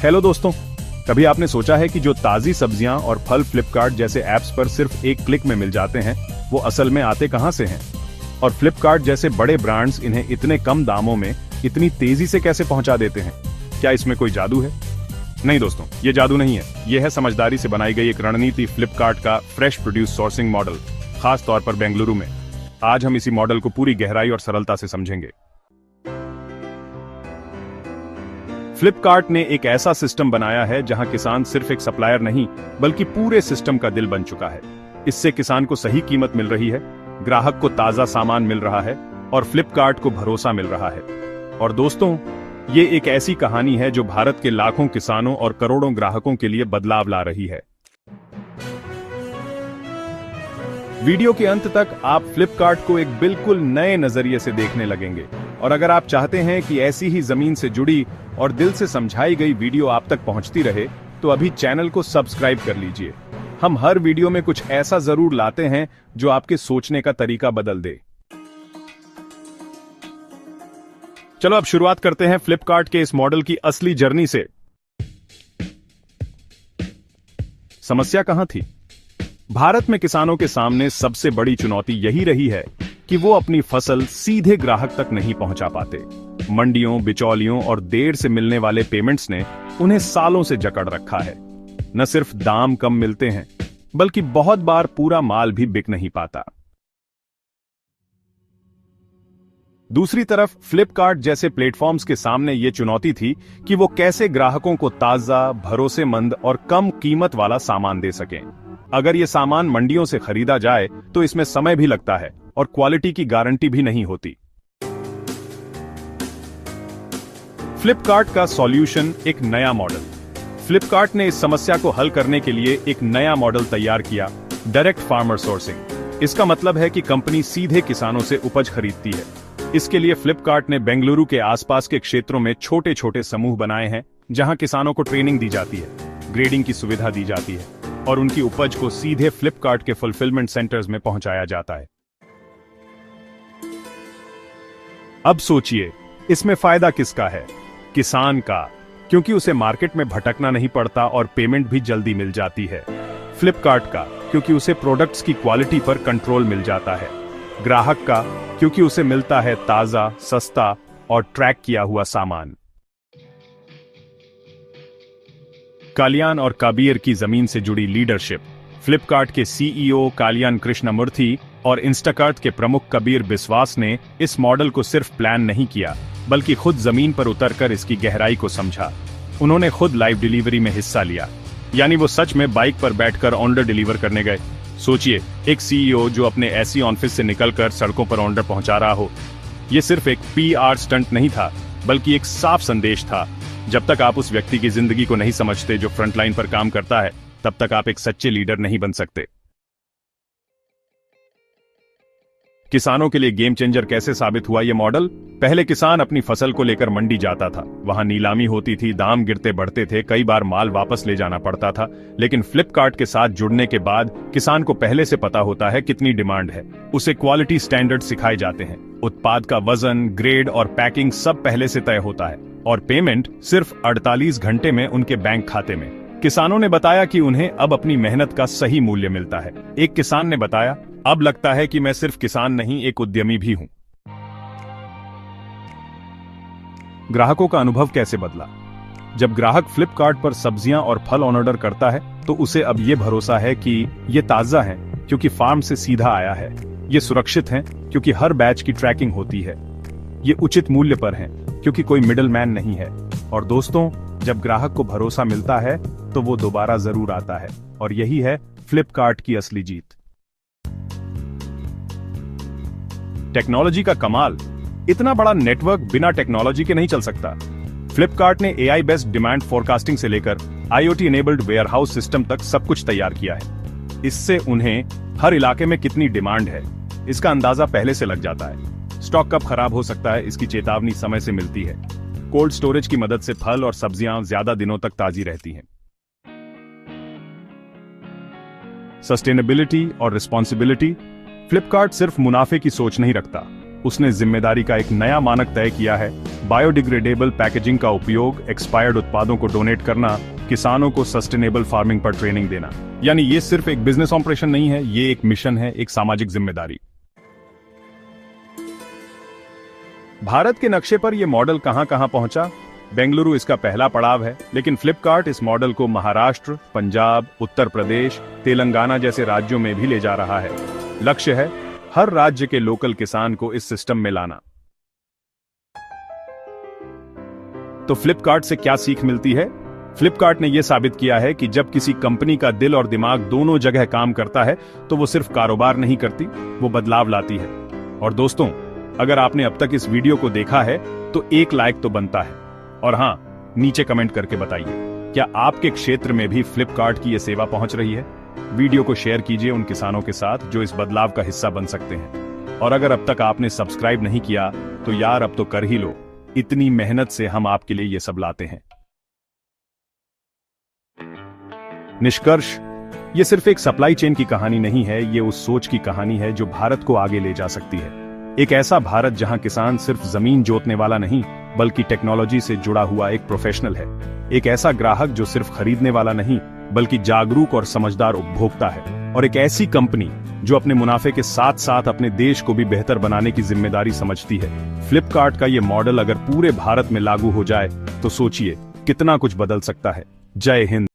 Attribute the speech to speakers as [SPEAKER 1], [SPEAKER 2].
[SPEAKER 1] Hello दोस्तों, कभी आपने सोचा है कि जो ताजी सब्जियां और फल फ्लिपकार्ट जैसे ऐप्स पर सिर्फ एक क्लिक में मिल जाते हैं, वो असल में आते कहां से हैं? और फ्लिपकार्ट जैसे बड़े ब्रांड्स इन्हें इतने कम दामों में इतनी तेजी से कैसे पहुंचा देते हैं? क्या इसमें कोई जादू है? नहीं दोस्तों, ये जादू नहीं है। ये है समझदारी से बनाई गई एक रणनीति, फ्लिपकार्ट का फ्रेश प्रोड्यूस सोर्सिंग मॉडल, खास तौर पर बेंगलुरु में। आज हम इसी मॉडल को पूरी गहराई और सरलता से समझेंगे। फ्लिपकार्ट ने एक ऐसा सिस्टम बनाया है जहां किसान सिर्फ एक सप्लायर नहीं, बल्कि पूरे सिस्टम का दिल बन चुका है। इससे किसान को सही कीमत मिल रही है, ग्राहक को ताजा सामान मिल रहा है और फ्लिपकार्ट को भरोसा मिल रहा है। और दोस्तों, ये एक ऐसी कहानी है जो भारत के लाखों किसानों और करोड़ों ग्राहकों के लिए बदलाव ला रही है। वीडियो के अंत तक आप फ्लिपकार्ट को एक बिल्कुल नए नजरिए से देखने लगेंगे। और अगर आप चाहते हैं कि ऐसी ही जमीन से जुड़ी और दिल से समझाई गई वीडियो आप तक पहुंचती रहे, तो अभी चैनल को सब्सक्राइब कर लीजिए। हम हर वीडियो में कुछ ऐसा जरूर लाते हैं जो आपके सोचने का तरीका बदल दे। चलो अब शुरुआत करते हैं फ्लिपकार्ट के इस मॉडल की असली जर्नी से। समस्या कहां थी? भारत में किसानों के सामने सबसे बड़ी चुनौती यही रही है कि वो अपनी फसल सीधे ग्राहक तक नहीं पहुंचा पाते। मंडियों, बिचौलियों और देर से मिलने वाले पेमेंट्स ने उन्हें सालों से जकड़ रखा है। न सिर्फ दाम कम मिलते हैं, बल्कि बहुत बार पूरा माल भी बिक नहीं पाता। दूसरी तरफ फ्लिपकार्ट जैसे प्लेटफॉर्म्स के सामने यह चुनौती थी कि वो कैसे ग्राहकों को ताजा, भरोसेमंद और कम कीमत वाला सामान दे सकें। अगर ये सामान मंडियों से खरीदा जाए तो इसमें समय भी लगता है और क्वालिटी की गारंटी भी नहीं होती। फ्लिपकार्ट का सॉल्यूशन एक नया मॉडल। फ्लिपकार्ट ने इस समस्या को हल करने के लिए एक नया मॉडल तैयार किया, डायरेक्ट फार्मर सोर्सिंग। इसका मतलब है कि कंपनी सीधे किसानों से उपज खरीदती है। इसके लिए फ्लिपकार्ट ने बेंगलुरु के आसपास के क्षेत्रों में छोटे छोटे समूह बनाए हैं, जहां किसानों को ट्रेनिंग दी जाती है, ग्रेडिंग की सुविधा दी जाती है और उनकी उपज को सीधे फ्लिपकार्ट के फुलफिलमेंट सेंटर्स में पहुंचाया जाता है। अब सोचिए, इसमें फायदा किसका है? किसान का, क्योंकि उसे मार्केट में भटकना नहीं पड़ता और पेमेंट भी जल्दी मिल जाती है। फ्लिपकार्ट का, क्योंकि उसे प्रोडक्ट्स की क्वालिटी पर कंट्रोल मिल जाता है। ग्राहक का, क्योंकि उसे मिलता है ताजा, सस्ता और ट्रैक किया हुआ सामान। कालियान और कबीर की जमीन से जुड़ी लीडरशिप। फ्लिपकार्ट के सीईओ कालियान कृष्णमूर्ति और इंस्टाकार्ट के प्रमुख कबीर बिस्वास ने इस मॉडल को सिर्फ प्लान नहीं किया, बल्कि खुद जमीन पर उतरकर इसकी गहराई को समझा। उन्होंने खुद लाइव डिलीवरी में हिस्सा लिया, यानी वो सच में बाइक पर बैठकर ऑर्डर डिलीवर करने गए। सोचिए, एक सीईओ जो अपने ऐसी ऑफिस से निकलकर सड़कों पर ऑर्डर पहुंचा रहा हो। यह सिर्फ एक पीआर स्टंट नहीं था, बल्कि एक साफ संदेश था। जब तक आप उस व्यक्ति की जिंदगी को नहीं समझते जो फ्रंटलाइन पर काम करता है, तब तक आप एक सच्चे लीडर नहीं बन सकते। किसानों के लिए गेम चेंजर कैसे साबित हुआ यह मॉडल? पहले किसान अपनी फसल को लेकर मंडी जाता था, वहां नीलामी होती थी, दाम गिरते बढ़ते थे, कई बार माल वापस ले जाना पड़ता था। लेकिन फ्लिपकार्ट के साथ जुड़ने के बाद किसान को पहले से पता होता है कितनी डिमांड है। उसे क्वालिटी स्टैंडर्ड सिखाए जाते हैं, उत्पाद का वजन, ग्रेड और पैकिंग सब पहले से तय होता है और पेमेंट सिर्फ 48 घंटे में उनके बैंक खाते में। किसानों ने बताया कि उन्हें अब अपनी मेहनत का सही मूल्य मिलता है। एक किसान ने बताया, अब लगता है कि मैं सिर्फ किसान नहीं, एक उद्यमी भी हूं। ग्राहकों का अनुभव कैसे बदला? जब ग्राहक फ्लिपकार्ट पर सब्जियां और फल ऑर्डर करता है, तो उसे अब यह भरोसा है कि ये ताजा है क्योंकि फार्म से सीधा आया है, ये सुरक्षित है क्योंकि हर बैच की ट्रैकिंग होती है, ये उचित मूल्य पर है क्योंकि कोई मिडिल मैन नहीं है। और दोस्तों, जब ग्राहक को भरोसा मिलता है तो वो दोबारा जरूर आता है, और यही है फ्लिपकार्ट की असली जीत। टेक्नोलॉजी का कमाल। इतना बड़ा नेटवर्क बिना टेक्नोलॉजी के नहीं चल सकता। फ्लिपकार्ट ने एआई बेस्ड डिमांड फोरकास्टिंग से लेकर आईओटी इनेबल्ड वेयरहाउस सिस्टम तक सब कुछ तैयार किया है। इससे उन्हें हर इलाके में कितनी डिमांड है, इसका अंदाजा पहले से लग जाता है। स्टॉक कब खराब हो सकता है, इसकी चेतावनी समय से मिलती है। कोल्ड स्टोरेज की मदद से फल और सब्जियां ज्यादा दिनों तक ताजी रहती हैं। सस्टेनेबिलिटी और रिस्पॉन्सिबिलिटी। फ्लिपकार्ट सिर्फ मुनाफे की सोच नहीं रखता, उसने जिम्मेदारी का एक नया मानक तय किया है। बायोडिग्रेडेबल पैकेजिंग का उपयोग, एक्सपायर्ड उत्पादों को डोनेट करना, किसानों को सस्टेनेबल फार्मिंग पर ट्रेनिंग देना। यानी ये सिर्फ एक बिजनेस ऑपरेशन नहीं है, ये एक मिशन है, एक सामाजिक जिम्मेदारी। भारत के नक्शे पर यह मॉडल कहां कहां पहुंचा? बेंगलुरु इसका पहला पड़ाव है, लेकिन फ्लिपकार्ट इस मॉडल को महाराष्ट्र, पंजाब, उत्तर प्रदेश, तेलंगाना जैसे राज्यों में भी ले जा रहा है। लक्ष्य है हर राज्य के लोकल किसान को इस सिस्टम में लाना। तो फ्लिपकार्ट से क्या सीख मिलती है? फ्लिपकार्ट ने यह साबित किया है कि जब किसी कंपनी का दिल और दिमाग दोनों जगह काम करता है तो वो सिर्फ कारोबार नहीं करती, वो बदलाव लाती है। और दोस्तों, अगर आपने अब तक इस वीडियो को देखा है तो एक लाइक तो बनता है। और हां, नीचे कमेंट करके बताइए, क्या आपके क्षेत्र में भी फ्लिपकार्ट की यह सेवा पहुंच रही है? वीडियो को शेयर कीजिए उन किसानों के साथ जो इस बदलाव का हिस्सा बन सकते हैं। और अगर अब तक आपने सब्सक्राइब नहीं किया तो यार अब तो कर ही लो, इतनी मेहनत से हम आपके लिए ये सब लाते हैं। निष्कर्ष, ये सिर्फ एक सप्लाई चेन की कहानी नहीं है, ये उस सोच की कहानी है जो भारत को आगे ले जा सकती है। एक ऐसा भारत जहां किसान सिर्फ जमीन जोतने वाला नहीं, बल्कि टेक्नोलॉजी से जुड़ा हुआ एक प्रोफेशनल है। एक ऐसा ग्राहक जो सिर्फ खरीदने वाला नहीं, बल्कि जागरूक और समझदार उपभोक्ता है। और एक ऐसी कंपनी जो अपने मुनाफे के साथ साथ अपने देश को भी बेहतर बनाने की जिम्मेदारी समझती है। फ्लिपकार्ट का ये मॉडल अगर पूरे भारत में लागू हो जाए तो सोचिए कितना कुछ बदल सकता है। जय हिंद।